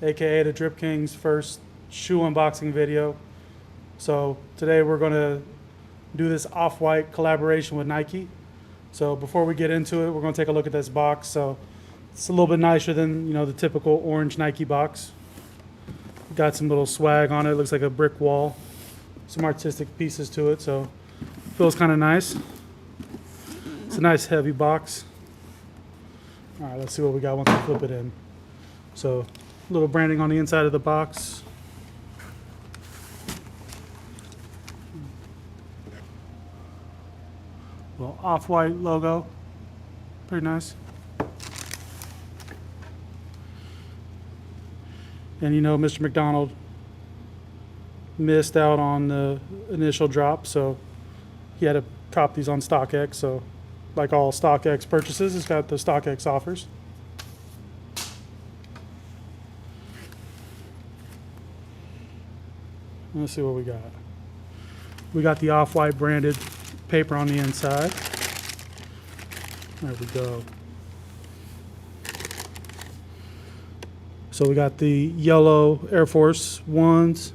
aka the Drip King's first shoe unboxing video. So today we're going to do this off-white collaboration with Nike. So before we get into it, we're going to take a look at this box. So it's a little bit nicer than the typical orange Nike box. Got some little swag on it. Looks like a brick wall. Some artistic pieces to it, so feels kind of nice. It's a nice heavy box. All right, let's see what we got once we flip it in. So, a little branding on the inside of the box. Little off-white logo. Pretty nice. And Mr. McDonald missed out on the initial drop, so he had to cop these on StockX. So, like all StockX purchases, it's got the StockX offers. Let's see what we got. We got the off-white branded paper on the inside. There we go. So we got the yellow Air Force Ones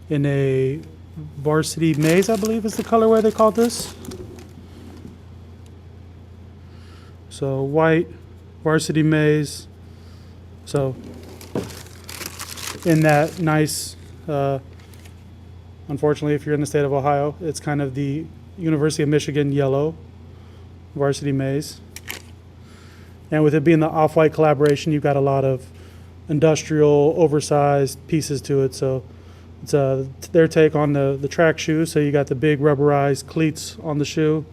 in a Varsity Maize, I believe is the colorway they called this. So white, Varsity Maize. So in that nice, unfortunately if you're in the state of Ohio, it's kind of the University of Michigan yellow Varsity Maize. And with it being the off-white collaboration, you've got a lot of industrial, oversized pieces to it. So it's their take on the track shoe. So you got the big rubberized cleats on the shoe.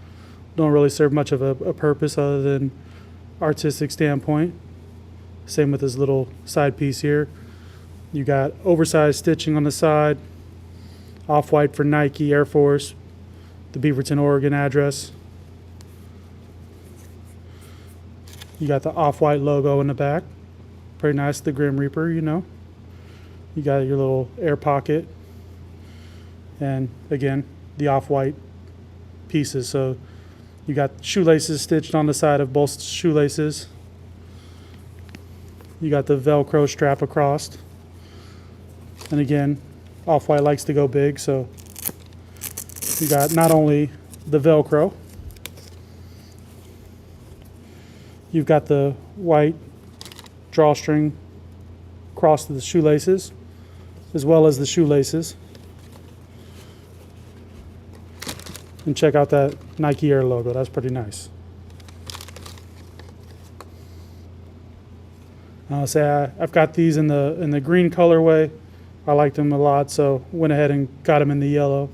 Don't really serve much of a purpose other than artistic standpoint. Same with this little side piece here. You got oversized stitching on the side. Off-white for Nike, Air Force, the Beaverton, Oregon address. You got the off-white logo in the back. Pretty nice, the Grim Reaper, You got your little air pocket. And again, the off-white pieces. So you got shoelaces stitched on the side of both shoelaces. You got the Velcro strap across. And again, Off-White likes to go big, so you got not only the Velcro, you've got the white drawstring across the shoelaces, as well as the shoelaces. And check out that Nike Air logo, that's pretty nice. I've got these in the green colorway. I liked them a lot, so went ahead and got them in the yellow,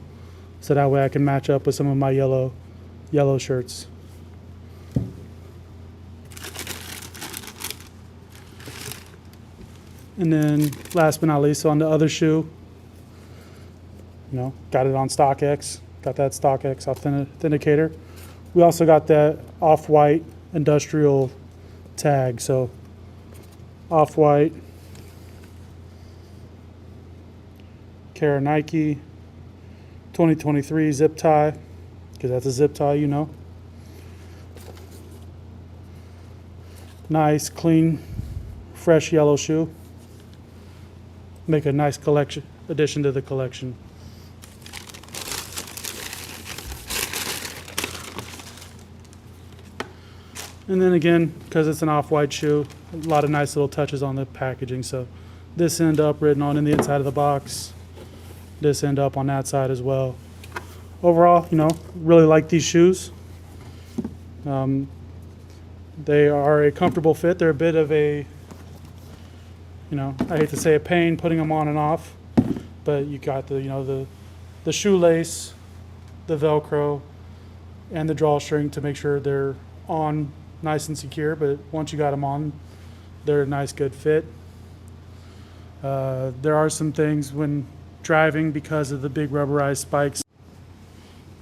so that way I can match up with some of my yellow shirts. And then last but not least, on the other shoe, got it on StockX, got that StockX authenticator. We also got that off-white industrial tag, so off-white, Kara Nike, 2023 zip tie, because that's a zip tie, Nice, clean, fresh yellow shoe. Make a nice collection, addition to the collection. And then again, because it's an off-white shoe, a lot of nice little touches on the packaging. So this end up written on in the inside of the box. This end up on that side as well. Overall, really like these shoes. They are a comfortable fit. They're a bit of a, I hate to say a pain putting them on and off, but you got the shoelace, the Velcro, and the drawstring to make sure they're on nice and secure. But once you got them on, they're a nice, good fit. There are some things when driving because of the big rubberized spikes.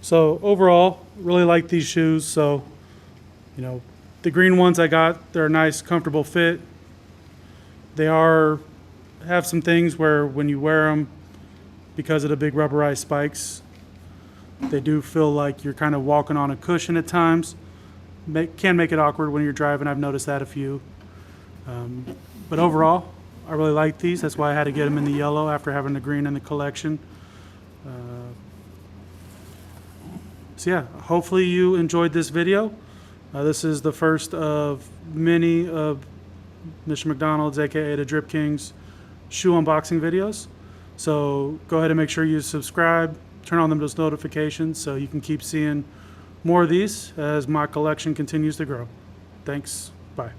So overall, really like these shoes. So, the green ones I got, they're a nice, comfortable fit. They have some things where when you wear them, because of the big rubberized spikes, they do feel like you're kind of walking on a cushion at times. Can make it awkward when you're driving. I've noticed that a few. But overall, I really like these. That's why I had to get them in the yellow after having the green in the collection. So yeah, hopefully you enjoyed this video. This is the first of many of Mr. McDonald's, aka the Drip King's shoe unboxing videos. So go ahead and make sure you subscribe, turn on those notifications so you can keep seeing more of these as my collection continues to grow. Thanks. Bye.